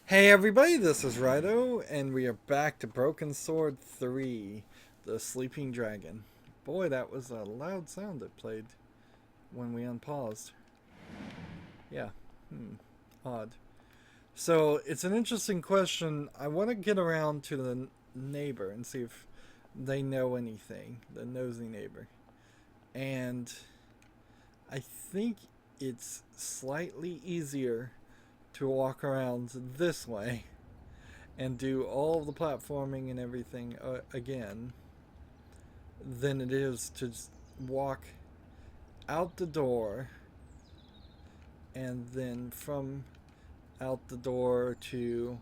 Hey everybody, this is Rydo, and we are back to Broken Sword 3, The Sleeping Dragon. Boy, that was a loud sound it played when we unpaused. Yeah, odd. So, it's an interesting question. I want to get around to the neighbor and see if they know anything, the nosy neighbor. And I think it's slightly easier to walk around this way and do all of the platforming and everything again than it is to just walk out the door and then from out the door to,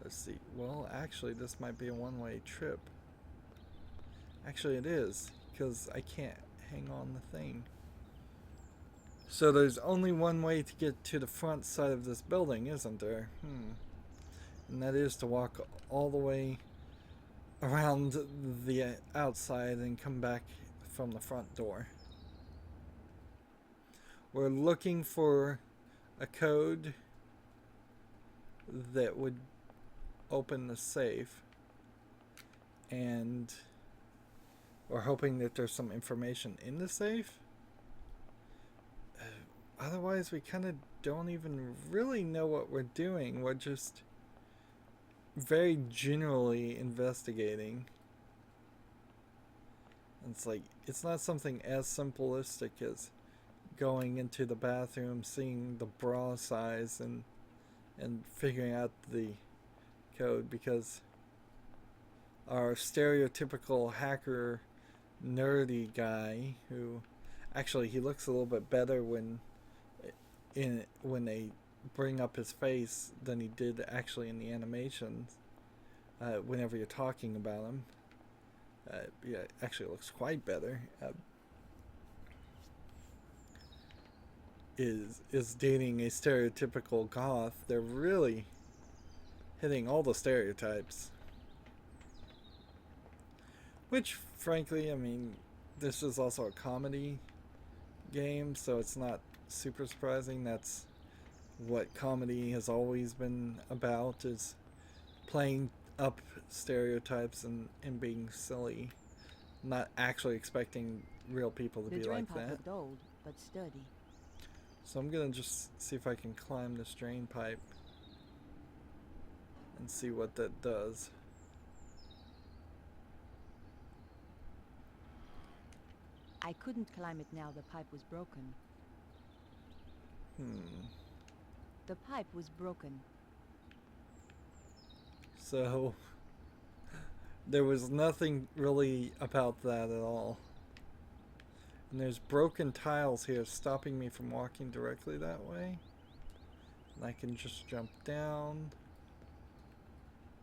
let's see, well, actually this might be a one-way trip. Actually it is, because I can't hang on the thing. So there's only one way to get to the front side of this building, isn't there? And that is to walk all the way around the outside and come back from the front door. We're looking for a code that would open the safe, and we're hoping that there's some information in the safe. Otherwise, we kind of don't even really know what we're doing. We're just very generally investigating. It's like, it's not something as simplistic as going into the bathroom, seeing the bra size, and figuring out the code, because our stereotypical hacker nerdy guy, who actually he looks a little bit better when they bring up his face than he did actually in the animations. Whenever you're talking about him, yeah, actually looks quite better. Is dating a stereotypical goth. They're really hitting all the stereotypes. Which, frankly, I mean, this is also a comedy game, so it's not super surprising. That's what comedy has always been about, is playing up stereotypes and being silly. Not actually expecting real people to be like that. The drain pipe looked old, but sturdy. So I'm gonna just see if I can climb this drain pipe and see what that does. I couldn't climb it now, the pipe was broken. The pipe was broken. So there was nothing really about that at all. And there's broken tiles here stopping me from walking directly that way. And I can just jump down.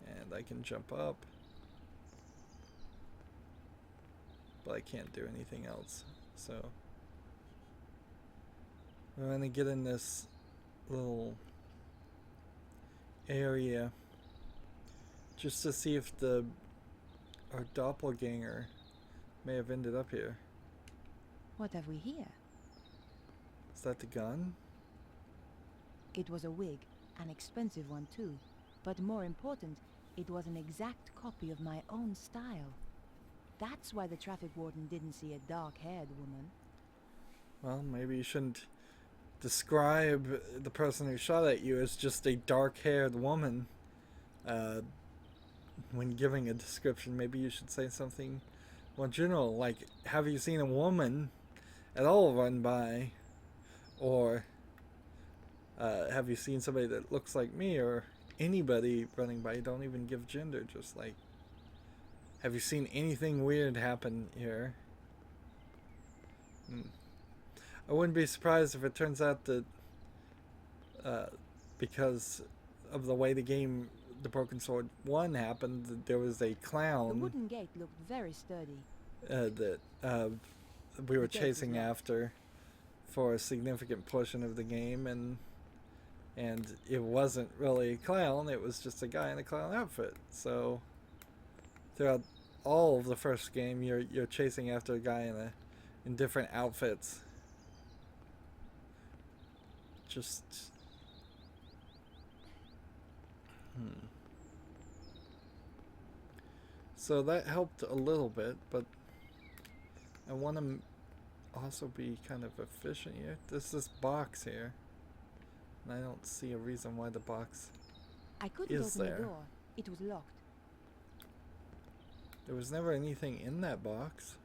And I can jump up. But I can't do anything else. So we're gonna get in this little area just to see if our doppelganger may have ended up here. What have we here? Is that the gun? It was a wig, an expensive one too. But more important, it was an exact copy of my own style. That's why the traffic warden didn't see a dark-haired woman. Well, maybe you shouldn't describe the person who shot at you as just a dark-haired woman. When giving a description, maybe you should say something more general, like, have you seen a woman at all run by? Or have you seen somebody that looks like me, or anybody running by? You don't even give gender, just like, have you seen anything weird happen here? I wouldn't be surprised if it turns out that because of the way the Broken Sword 1 happened, there was a clown. The wooden gate looked very sturdy. That we were chasing after for a significant portion of the game, and it wasn't really a clown, it was just a guy in a clown outfit. So throughout all of the first game, you're chasing after a guy in different outfits. Just Hmm. So that helped a little bit, but I want to also be kind of efficient here. There's this box here, and I don't see a reason why the box I couldn't is open there. the door. It was locked. There was never anything in that box.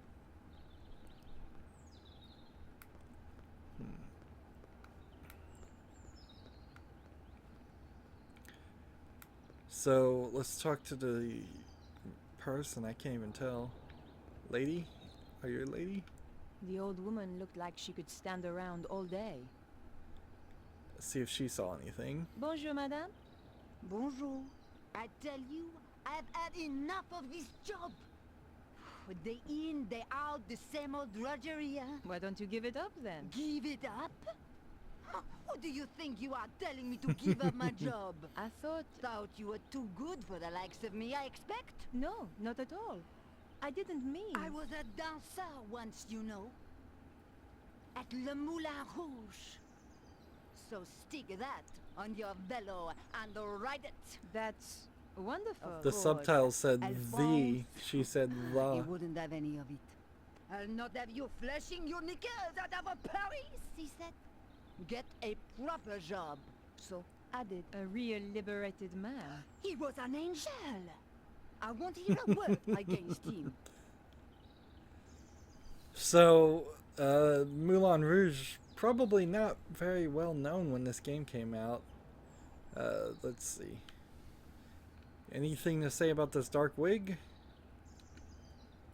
So let's talk to the person. I can't even tell. Lady? Are you a lady? The old woman looked like she could stand around all day. Let's see if she saw anything. Bonjour, madame. Bonjour. I tell you, I've had enough of this job. Day in, day out, the same old drudgery, huh? Why don't you give it up then? Give it up? Who do you think you are telling me to give up my job? I thought... Thought you were too good for the likes of me, I expect? No, not at all. I didn't mean... I was a dancer once, you know. At Le Moulin Rouge. So stick that on your velo and ride it. That's wonderful. The course. subtitle said the. Alphonse. She said You la. wouldn't have any of it. I'll not have you flashing your knickers out of a Paris, he said. Get a proper job. So I did. A real liberated man. He was an angel. I won't hear a word against him. So, Moulin Rouge, probably not very well known when this game came out. Let's see. Anything to say about this dark wig?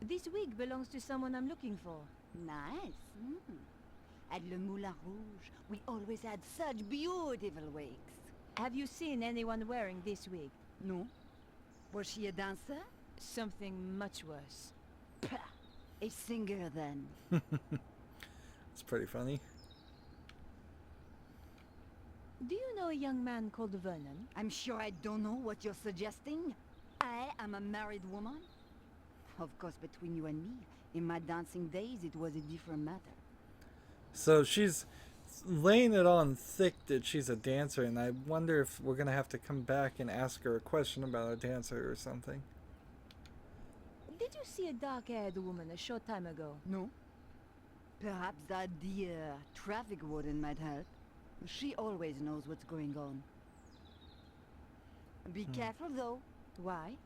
This wig belongs to someone I'm looking for. Nice. At Le Moulin Rouge, we always had such beautiful wigs. Have you seen anyone wearing this wig? No? Was she a dancer? Something much worse. Pah! A singer, then. It's pretty funny. Do you know a young man called Vernon? I'm sure I don't know what you're suggesting. I am a married woman. Of course, between you and me, in my dancing days, it was a different matter. So she's laying it on thick that she's a dancer, and I wonder if we're gonna have to come back and ask her a question about a dancer or something. Did you see a dark-haired woman a short time ago? No? Perhaps that dear traffic warden might help. She always knows what's going on. Be careful, though. Why?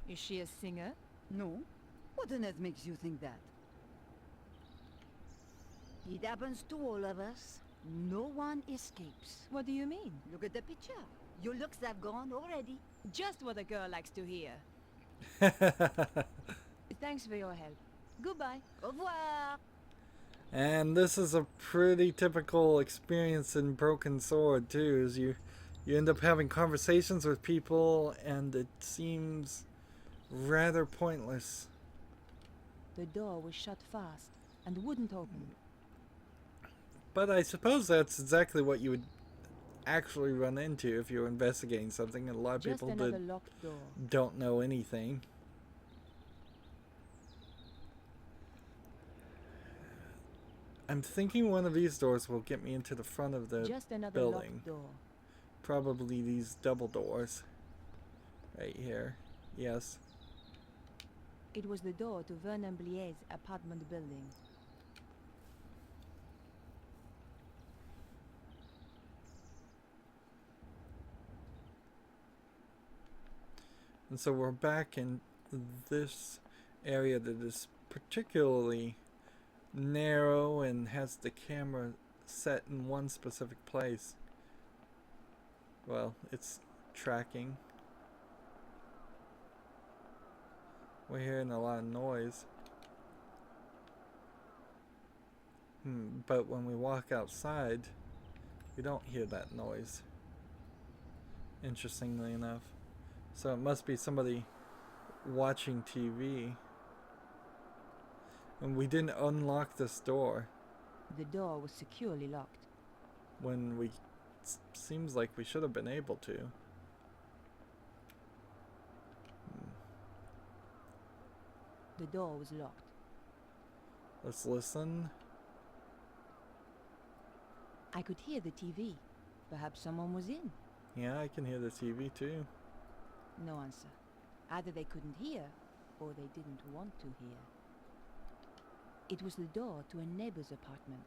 Is she a singer? No? What on earth makes you think that? It happens to all of us. No one escapes. What do you mean? Look at the picture. Your looks have gone already. Just what a girl likes to hear. Thanks for your help. Goodbye. Au revoir. And this is a pretty typical experience in Broken Sword too, is you end up having conversations with people and it seems rather pointless. The door was shut fast and wouldn't open. But I suppose that's exactly what you would actually run into if you're investigating something, and a lot of Just people another that locked door. don't know anything. I'm thinking one of these doors will get me into the front of the Just another building. locked door. Probably these double doors. Right here. Yes. It was the door to Vernon Blier's apartment building. And so we're back in this area that is particularly narrow and has the camera set in one specific place. Well, it's tracking. We're hearing a lot of noise. But when we walk outside, we don't hear that noise. Interestingly enough. So it must be somebody watching TV. And we didn't unlock this door The door was securely locked. when we seems like we should have been able to. The door was locked. Let's listen. I could hear the TV. Perhaps someone was in. Yeah, I can hear the TV too. No answer. Either they couldn't hear, or they didn't want to hear. It was the door to a neighbor's apartment.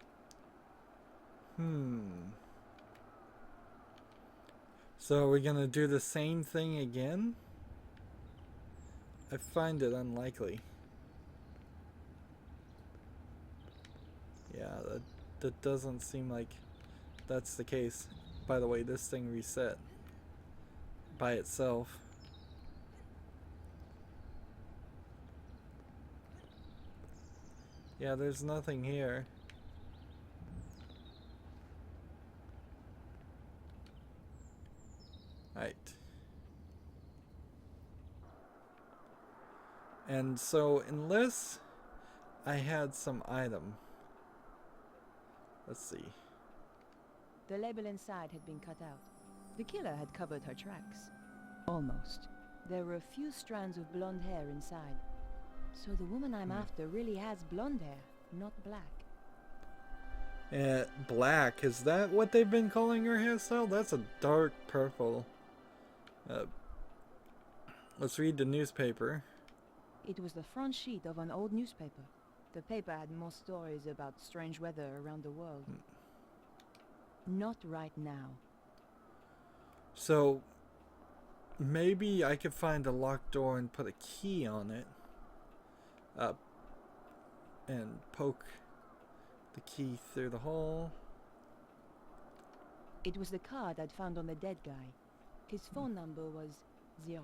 So are we gonna do the same thing again? I find it unlikely. Yeah, that doesn't seem like that's the case. By the way, this thing reset by itself. Yeah, there's nothing here. Right. And so, unless I had some item. Let's see. The label inside had been cut out. The killer had covered her tracks. Almost. There were a few strands of blonde hair inside. So the woman I'm after really has blonde hair, not black. Black, is that what they've been calling her hairstyle? That's a dark purple. Let's read the newspaper. It was the front sheet of an old newspaper. The paper had more stories about strange weather around the world. Not right now. So, maybe I could find a locked door and put a key on it. And poke the key through the hole. It was the card I'd found on the dead guy. His phone number was 0123748019.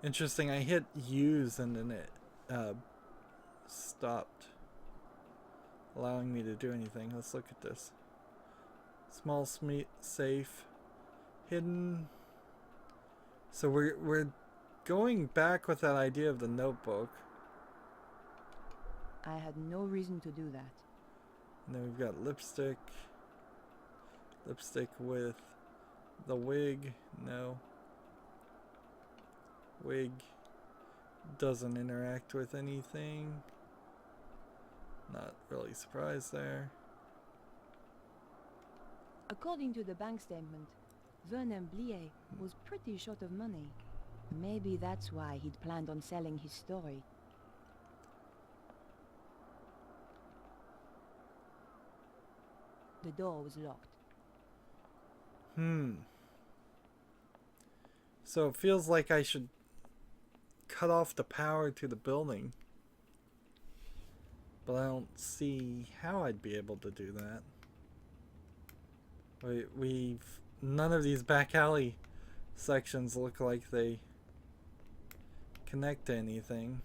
Interesting, I hit use and then it stopped allowing me to do anything. Let's look at this. Small safe. Hidden. So we're going back with that idea of the notebook. I had no reason to do that. And then we've got lipstick. Lipstick with the wig. No. Wig doesn't interact with anything. Not really surprised there. According to the bank statement, Vernon Blier was pretty short of money. Maybe that's why he'd planned on selling his story. The door was locked. So it feels like I should cut off the power to the building. But I don't see how I'd be able to do that. None of these back alley sections look like they connect to anything.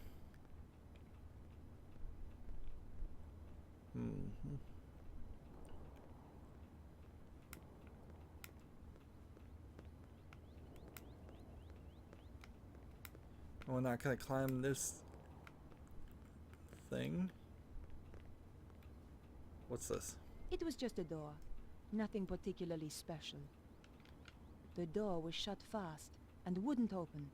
We're not gonna climb this thing. What's this? It was just a door. Nothing particularly special. The door was shut fast and wouldn't open.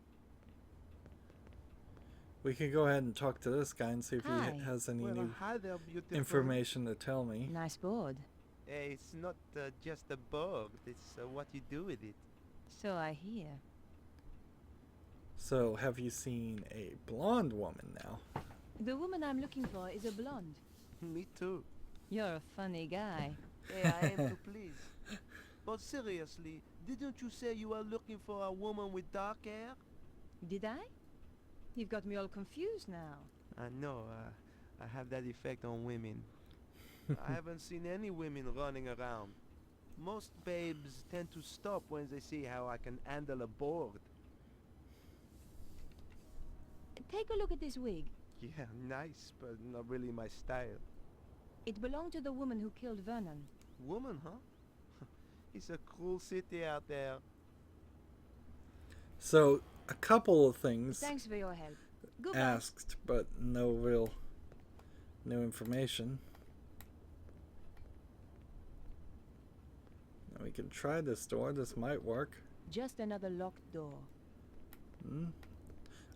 We could go ahead and talk to this guy and see if Hi. he has any Well, new hi there, beautiful. information to tell me. Nice board. It's not just a board, it's what you do with it. So I hear. So, have you seen a blonde woman now? The woman I'm looking for is a blonde. Me too. You're a funny guy. Hey, I aim to please. But seriously, didn't you say you were looking for a woman with dark hair? Did I? You've got me all confused now. I know, I have that effect on women. I haven't seen any women running around. Most babes tend to stop when they see how I can handle a board. Take a look at this wig. Yeah, nice, but not really my style. It belonged to the woman who killed Vernon. Woman, huh? It's a cruel city out there. So, a couple of things Thanks for your help. Goodbye. asked, but no real new information. Now we can try this door. This might work. Just another locked door.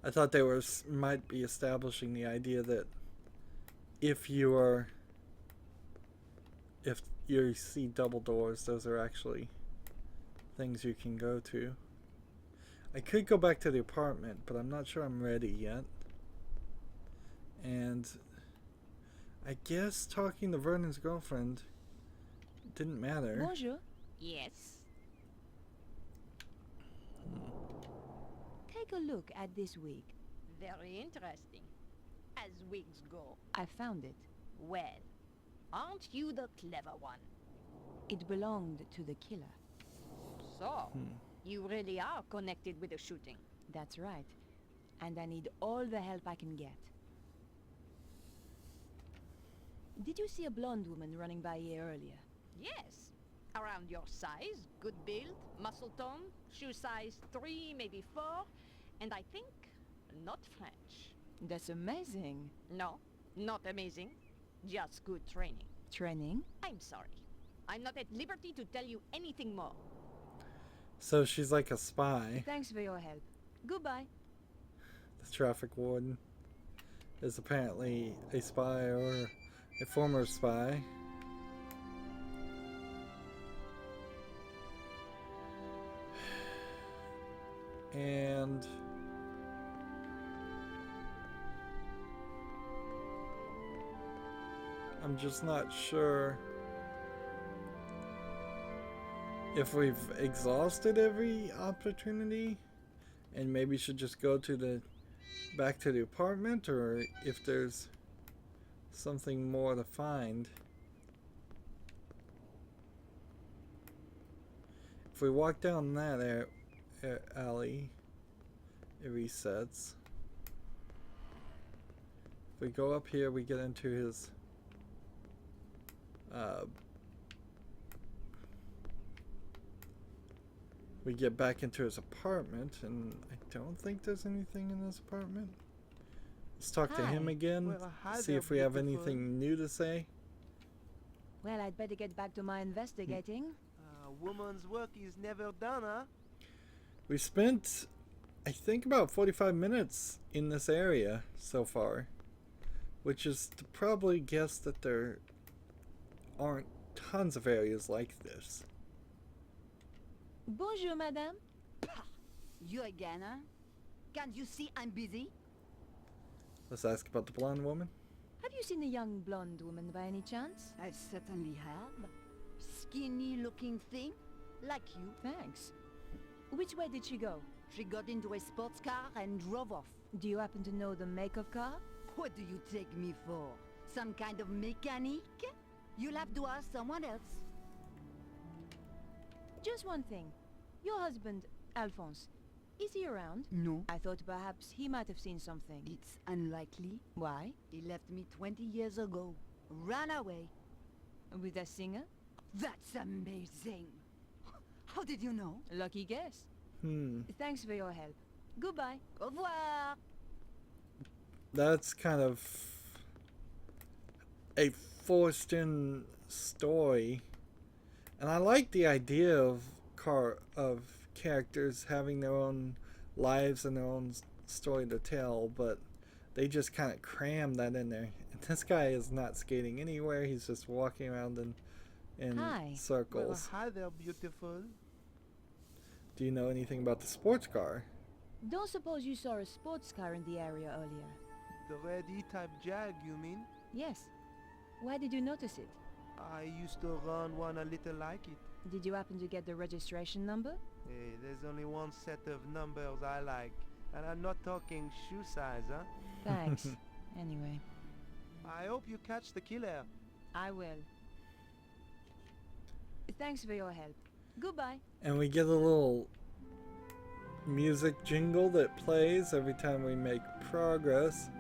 I thought they might be establishing the idea that if you see double doors. Those are actually things you can go to. I could go back to the apartment, but I'm not sure I'm ready yet. And I guess talking to Vernon's girlfriend didn't matter. Bonjour. Yes. Take a look at this wig. Very interesting. As wigs go. I found it. Well, aren't you the clever one? It belonged to the killer. So, you really are connected with the shooting. That's right. And I need all the help I can get. Did you see a blonde woman running by here earlier? Yes. Around your size, good build, muscle tone, shoe size 3, maybe 4, and I think not French. That's amazing. No, not amazing. Just good training. Training? I'm sorry. I'm not at liberty to tell you anything more. So she's like a spy. Thanks for your help. Goodbye. The traffic warden is apparently a spy or a former spy. And I'm just not sure if we've exhausted every opportunity and maybe should just go to the back to the apartment, or if there's something more to find. If we walk down that alley, it resets. If we go up here, we get into his we get back into his apartment, and I don't think there's anything in his apartment. Let's talk to him Hi. again, Well, hi see there, if we have beautiful. anything new to say. Well, I'd better get back to my investigating. Woman's work is never done, huh? We spent, I think, about 45 minutes in this area so far, which is to probably guess that there aren't tons of areas like this. Bonjour, madame. You again, huh? Can't you see I'm busy? Let's ask about the blonde woman. Have you seen a young blonde woman by any chance? I certainly have. Skinny looking thing, like you. Thanks. Which way did she go? She got into a sports car and drove off. Do you happen to know the make of car? What do you take me for? Some kind of mechanic? You'll have to ask someone else. Just one thing. Your husband, Alphonse, is he around? No. I thought perhaps he might have seen something. It's unlikely. Why? He left me 20 years ago. Ran away. With a singer? That's amazing. How did you know? Lucky guess. Thanks for your help. Goodbye. Au revoir. That's kind of a forced in story, and I like the idea of characters having their own lives and their own story to tell, but they just kind of cram that in there. And this guy is not skating anywhere, he's just walking around in Hi. Well, circles. hi there, beautiful. Do you know anything about the sports car? Don't suppose you saw a sports car in the area earlier? The red E-type Jag, you mean? Yes. Why did you notice it? I used to run one a little like it. Did you happen to get the registration number? Hey, there's only one set of numbers I like. And I'm not talking shoe size, huh? Thanks. Anyway, I hope you catch the killer. I will. Thanks for your help. Goodbye. And we get a little music jingle that plays every time we make progress.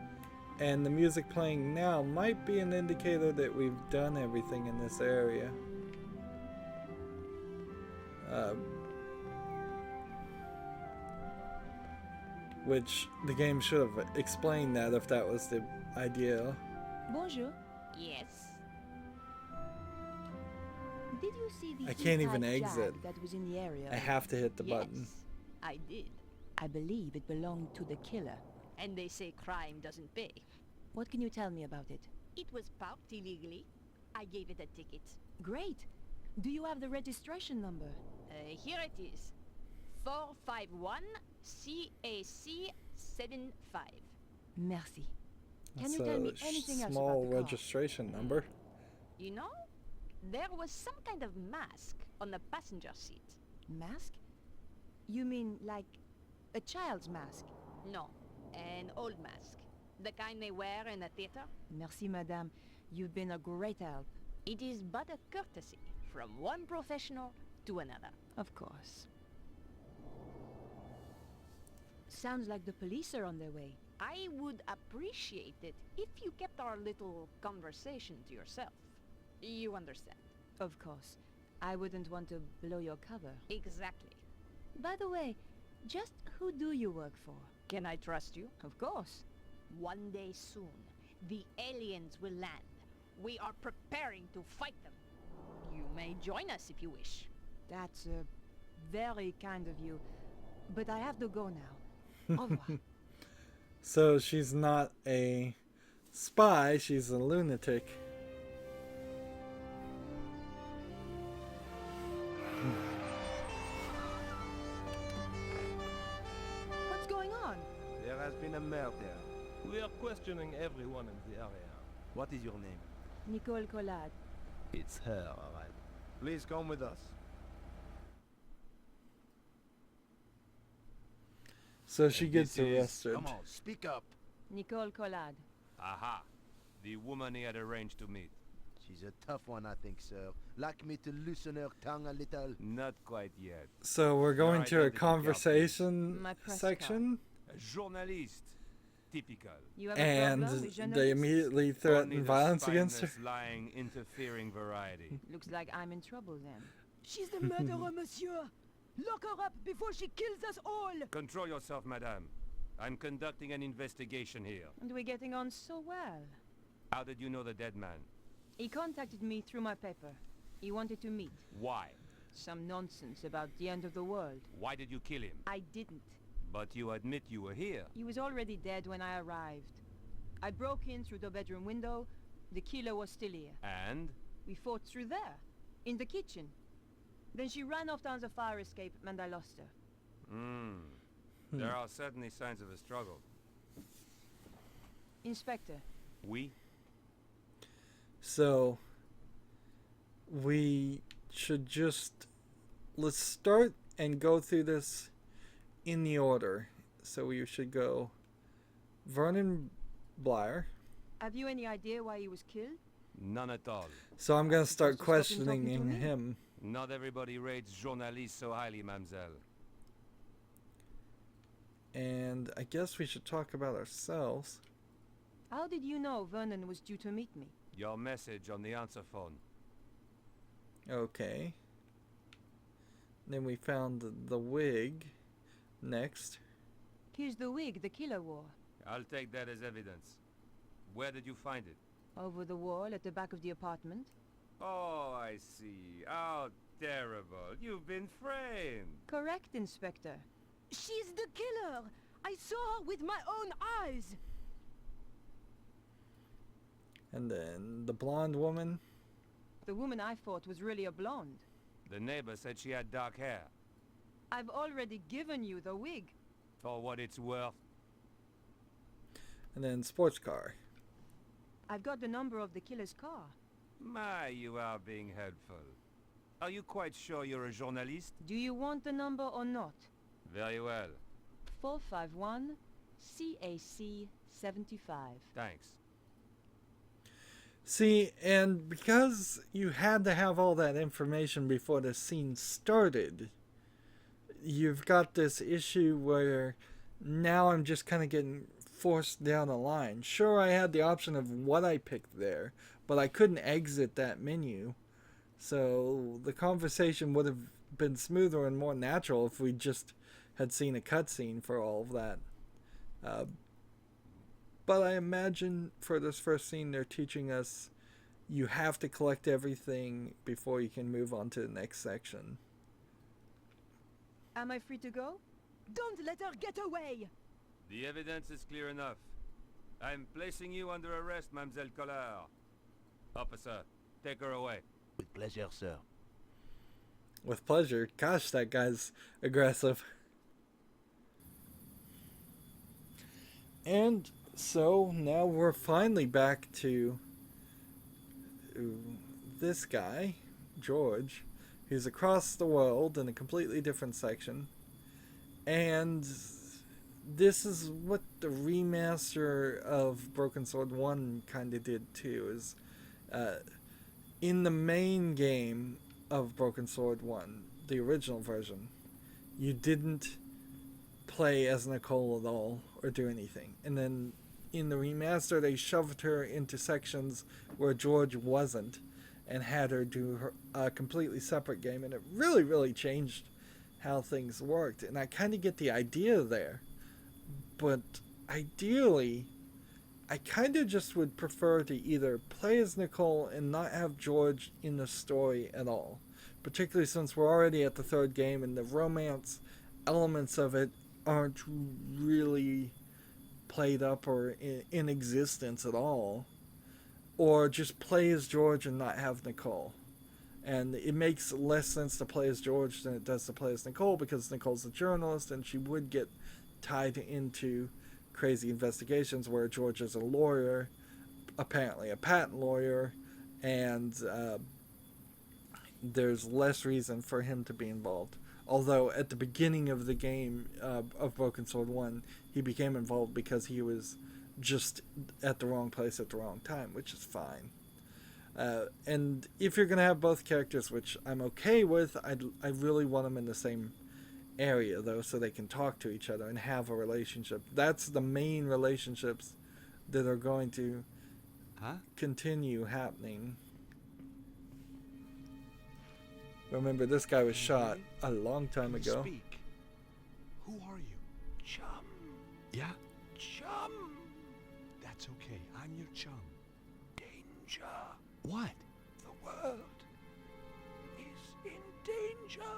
And the music playing now might be an indicator that we've done everything in this area. Which the game should have explained that if that was the idea. Bonjour. Yes. Did you see the I can't even E-type exit. Jag that was in the area? I have to hit the button. Yes, I did. I believe it belonged to the killer. And they say crime doesn't pay. What can you tell me about it? It was parked illegally. I gave it a ticket. Great. Do you have the registration number? Here it is. 451 CAC 75. Merci. Can That's you tell a me anything else small about the car? registration number. You know, there was some kind of mask on the passenger seat. Mask? You mean like a child's mask? No, an old mask. The kind they wear in a theater. Merci, madame. You've been a great help. It is but a courtesy from one professional to another. Of course. Sounds like the police are on their way. I would appreciate it if you kept our little conversation to yourself. You understand? Of course. I wouldn't want to blow your cover. Exactly. By the way, just who do you work for? Can I trust you? Of course. One day soon, the aliens will land. We are preparing to fight them. You may join us if you wish. That's very kind of you. But I have to go now. Au revoir. So she's not a spy, she's a lunatic. What's going on? There has been a murder. We are questioning everyone in the area. What is your name? Nicole Collard. It's her, alright. Please come with us. So she gets This is- arrested. Come on, speak up. Nicole Collard. Aha. The woman he had arranged to meet. She's a tough one, I think, sir. Like me to loosen her tongue a little. Not quite yet. So we're going Your to a identity card, conversation My press section, A journalist. Typical. You have a and problem with they journalists? immediately Only threaten the violence against her. spineless, lying, interfering variety. Looks like I'm in trouble then. She's the murderer, monsieur. Lock her up before she kills us all. Control yourself, madame. I'm conducting an investigation here. And we're getting on so well. How did you know the dead man? He contacted me through my paper. He wanted to meet. Why? Some nonsense about the end of the world. Why did you kill him? I didn't. But you admit you were here. He was already dead when I arrived. I broke in through the bedroom window. The killer was still here. And? We fought through there, in the kitchen. Then she ran off down the fire escape and I lost her. There are certainly signs of a struggle. Inspector, We? So we should just let's start and go through this in the order. So we should go Vernon Blair. have you any idea why he was killed? None at all. So I'm gonna start Supposed to stop him talking to questioning me? him. Not everybody rates journalists so highly, mademoiselle. And I guess we should talk about ourselves. How did you know Vernon was due to meet me? Your message on the answer phone. Okay. Then we found the wig. Next. Here's the wig the killer wore. I'll take that as evidence. Where did you find it? Over the wall at the back of the apartment. Oh, I see. How terrible. You've been framed. Correct, Inspector. She's the killer. I saw her with my own eyes. And then the blonde woman. The woman I fought was really a blonde. The neighbor said she had dark hair. I've already given you the wig. For what it's worth. And then sports car. I've got the number of the killer's car. My, you are being helpful. Are you quite sure you're a journalist? Do you want the number or not? Very well. 451 CAC 75. Thanks. See, and because you had to have all that information before the scene started, you've got this issue where now I'm just kind of getting forced down a line. Sure, I had the option of what I picked there, but I couldn't exit that menu. So the conversation would have been smoother and more natural if we just had seen a cutscene for all of that. But I imagine for this first scene they're teaching us you have to collect everything before you can move on to the next section. Am I free to go? Don't let her get away. The evidence is clear enough. I'm placing you under arrest, Mademoiselle Collard. Officer, Take her away. With pleasure, sir. With pleasure. Gosh, that guy's aggressive. And so now we're finally back to this guy, George, who's across the world in a completely different section. And this is what the remaster of Broken Sword 1 kind of did too, is in the main game of Broken Sword 1, the original version, you didn't play as Nicole at all or do anything. And then in the remaster, they shoved her into sections where George wasn't and had her do a completely separate game, and it really, really changed how things worked. And I kind of get the idea there, but ideally, I kind of just would prefer to either play as Nicole and not have George in the story at all, particularly since we're already at the third game and the romance elements of it aren't really played up or in existence at all, or just play as George and not have Nicole. And it makes less sense to play as George than it does to play as Nicole, because Nicole's a journalist and she would get tied into crazy investigations where George is a lawyer, apparently a patent lawyer, and there's less reason for him to be involved. Although at the beginning of the game of Broken Sword 1, he became involved because he was just at the wrong place at the wrong time, which is fine. And if you're going to have both characters, which I'm okay with, I really want them in the same area, though, so they can talk to each other and have a relationship. That's the main relationships that are going to continue happening. Remember, this guy was shot a long time ago. Speak. Who are you? Chum. Yeah? Chum. That's okay. I'm your chum. Danger. What? The world is in danger.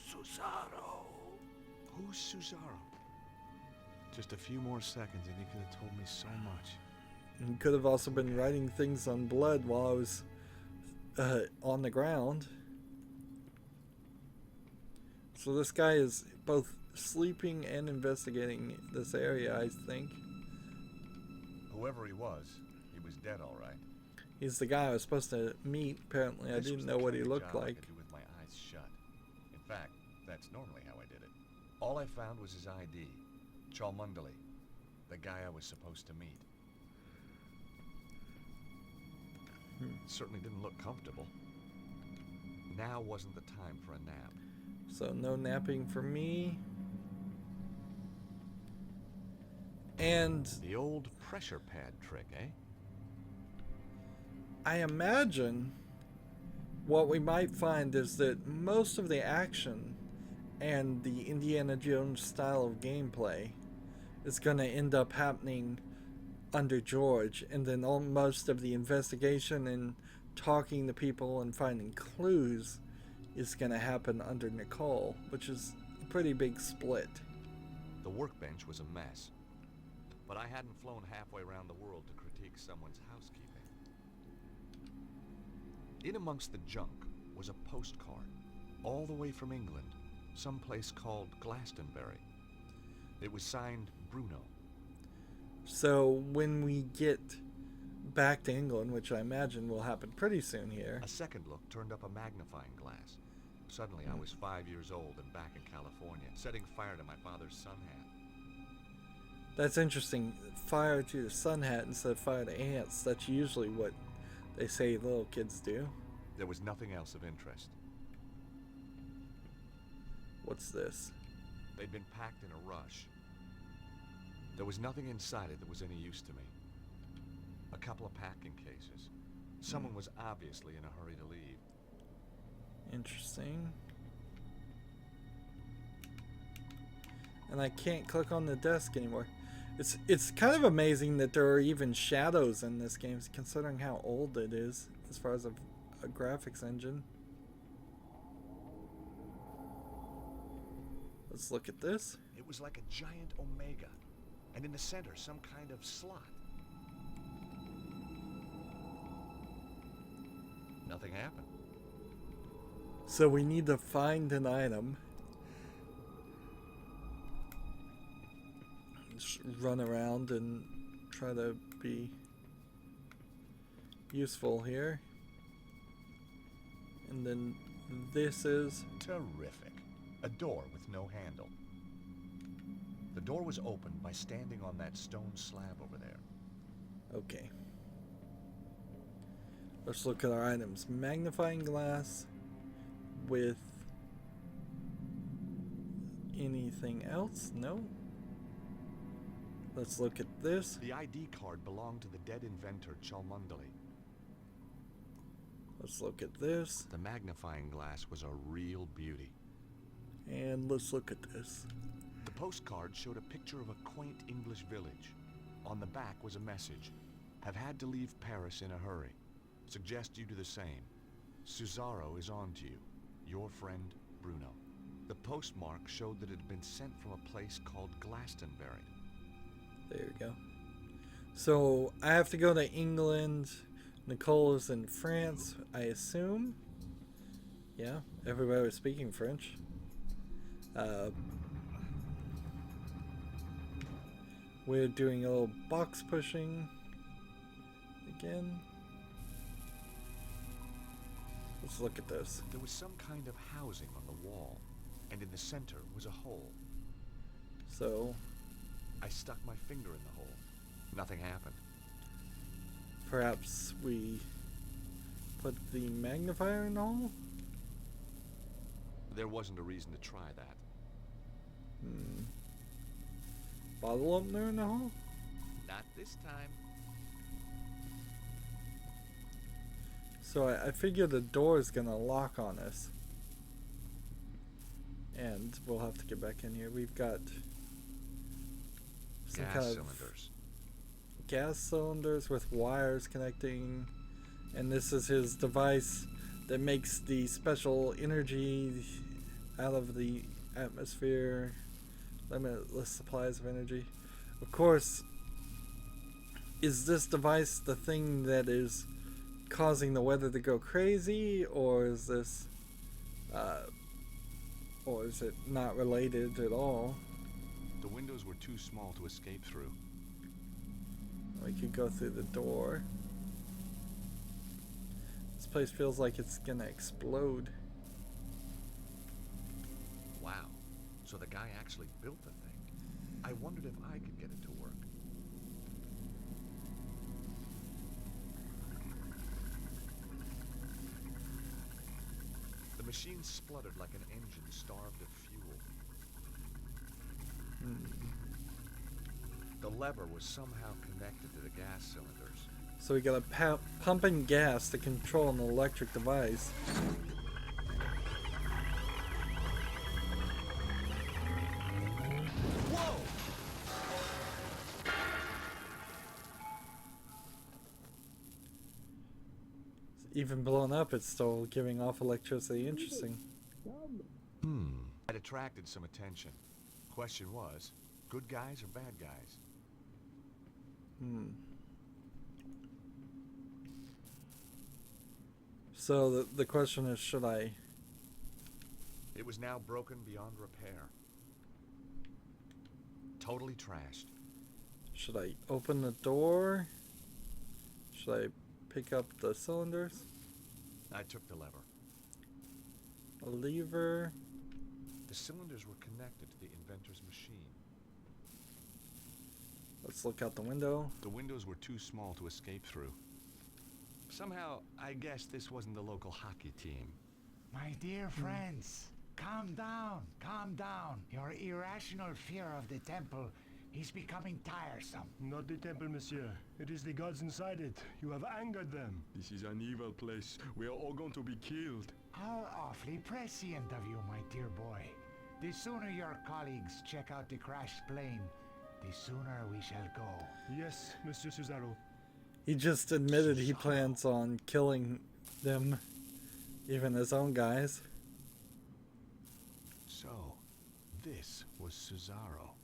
Susaro. Who's Susaro? Just a few more seconds and he could have told me so much. He could have also been writing things on blood while I was on the ground. So this guy is both sleeping and investigating this area, I think. Whoever he was dead, all right. He's the guy I was supposed to meet, apparently. I This didn't was know the what he kind of looked job I like. could do with my eyes shut. In fact, that's normally how I did it. All I found was his ID, Chalmundali, the guy I was supposed to meet. Certainly didn't look comfortable. Now wasn't the time for a nap. So no napping for me. And The old pressure pad trick, eh? I imagine what we might find is that most of the action and the Indiana Jones style of gameplay is going to end up happening under George, and then most of the investigation and talking to people and finding clues is going to happen under Nicole, which is a pretty big split. The workbench was a mess, but I hadn't flown halfway around the world to critique someone's housekeeping. In amongst the junk was a postcard, all the way from England, someplace called Glastonbury. It was signed Bruno. So when we get back to England, which I imagine will happen pretty soon here. A second look turned up a magnifying glass. Suddenly I was 5 years old and back in California, setting fire to my father's sun hat. That's interesting. Fire to the sun hat instead of fire to ants. That's usually what they say little kids do. There was nothing else of interest. What's this? They'd been packed in a rush. There was nothing inside it that was any use to me. A couple of packing cases. Someone was obviously in a hurry to leave. Interesting. And I can't click on the desk anymore. It's kind of amazing that there are even shadows in this game, considering how old it is as far as a graphics engine. Let's look at this. It was like a giant omega, and in the center some kind of slot. Nothing happened. So we need to find an item. Just run around and try to be useful here. And then this is... Terrific. A door with no handle. The door was opened by standing on that stone slab over there. Okay. Let's look at our items. Magnifying glass with anything else? No. Let's look at this. The ID card belonged to the dead inventor Cholmondeley. Let's look at this. The magnifying glass was a real beauty. And let's look at this. The postcard showed a picture of a quaint English village. On the back was a message. Have had to leave Paris in a hurry. Suggest you do the same. Cesaro is on to you. Your friend, Bruno. The postmark showed that it had been sent from a place called Glastonbury. There you go. So I have to go to England. Nicole is in France, I assume. Yeah, everybody was speaking French. We're doing a little box pushing again. Let's look at this. There was some kind of housing on the wall, and in the center was a hole. So I stuck my finger in the hole. Nothing happened. perhaps we put the magnifier in the hole? There wasn't a reason to try that. Bottle opener in the hole? Not this time. So I figure the door is gonna lock on us. And we'll have to get back in here. We've got some Gas kind of cylinders. gas cylinders with wires connecting. And this is his device that makes the special energy out of the atmosphere. Limitless supplies of energy. Of course, is this device the thing that is causing the weather to go crazy, or is this or is it not related at all? The windows were too small to escape through. We could go through the door. This place feels like it's gonna explode. Wow. So the guy actually built the thing. I wondered if I could get it to work. The machine spluttered like an engine starved of fuel. The lever was somehow connected to the gas cylinders. So we got a pumping gas to control an electric device. Whoa! Even blown up, it's still giving off electricity. Interesting. It attracted some attention. Question was, good guys or bad guys? So the question is, should I... It was now broken beyond repair. Totally trashed. Should I open the door? Should I pick up the cylinders? I took the lever. A lever? The cylinders were connected to the inventor's machine. Let's look out the window. The windows were too small to escape through. Somehow, I guess this wasn't the local hockey team. My dear friends, calm down, calm down. Your irrational fear of the temple is becoming tiresome. Not the temple, monsieur. It is the gods inside it. You have angered them. This is an evil place. We are all going to be killed. How awfully prescient of you, my dear boy. The sooner your colleagues check out the crashed plane, the sooner we shall go. Yes, Monsieur Cesaro. He just admitted he plans on killing them, even his own guys. So, this was Cesaro.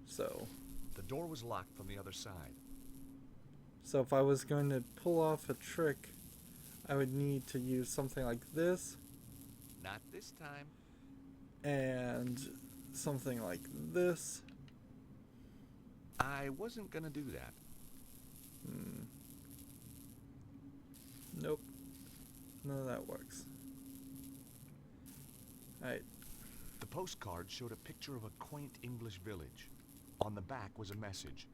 So The door was locked from the other side. So if I was going to pull off a trick, I would need to use something like this. Not this time. And something like this. I wasn't gonna do that. Nope. None of that works. Alright. The postcard showed a picture of a quaint English village. On the back was a message.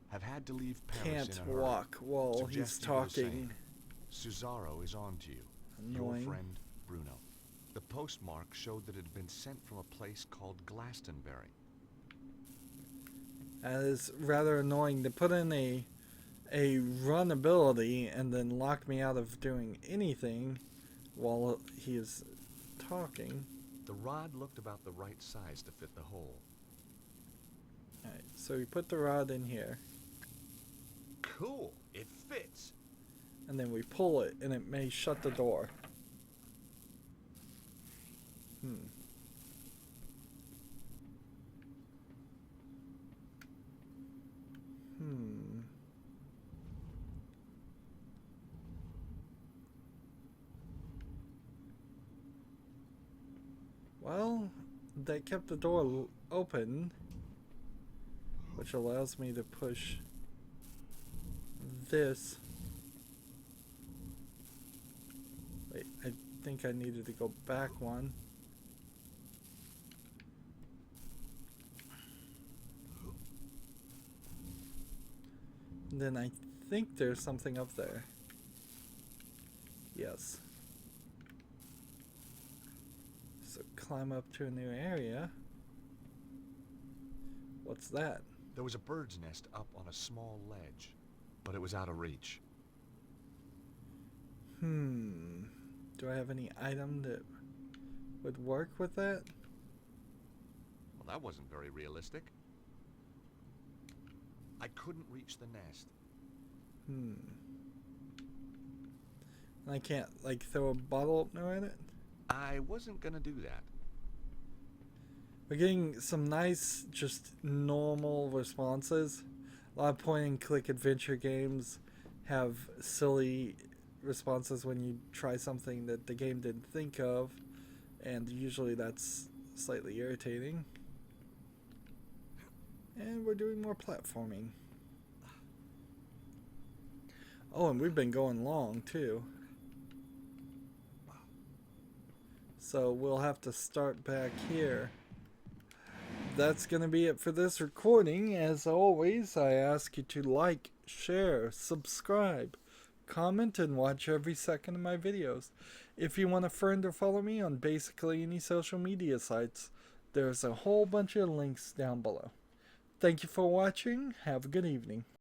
Have had to leave Paris Can't in a hurry. walk while he's Suggest you do the talking. same. Cesaro is on to you. Annoying. Your friend, Bruno. The postmark showed that it had been sent from a place called Glastonbury. That is rather annoying to put in a run ability and then lock me out of doing anything while he is talking. The rod looked about the right size to fit the hole. Alright, so we put the rod in here. Cool, it fits. And then we pull it and it may shut the door. Well, that kept the door open, which allows me to push this. Wait, I think I needed to go back one. And then I think there's something up there. Yes. So climb up to a new area. What's that? There was a bird's nest up on a small ledge, but it was out of reach. Do I have any item that would work with that? Well, that wasn't very realistic. I couldn't reach the nest. I can't, like, throw a bottle opener at it? I wasn't gonna do that. We're getting some nice, just normal responses. A lot of point and click adventure games have silly responses when you try something that the game didn't think of, and usually that's slightly irritating. And we're doing more platforming. Oh, and we've been going long too. So we'll have to start back here. That's going to be it for this recording. As always, I ask you to like, share, subscribe, comment, and watch every second of my videos. If you want to friend or follow me on basically any social media sites, there's a whole bunch of links down below. Thank you for watching. Have a good evening.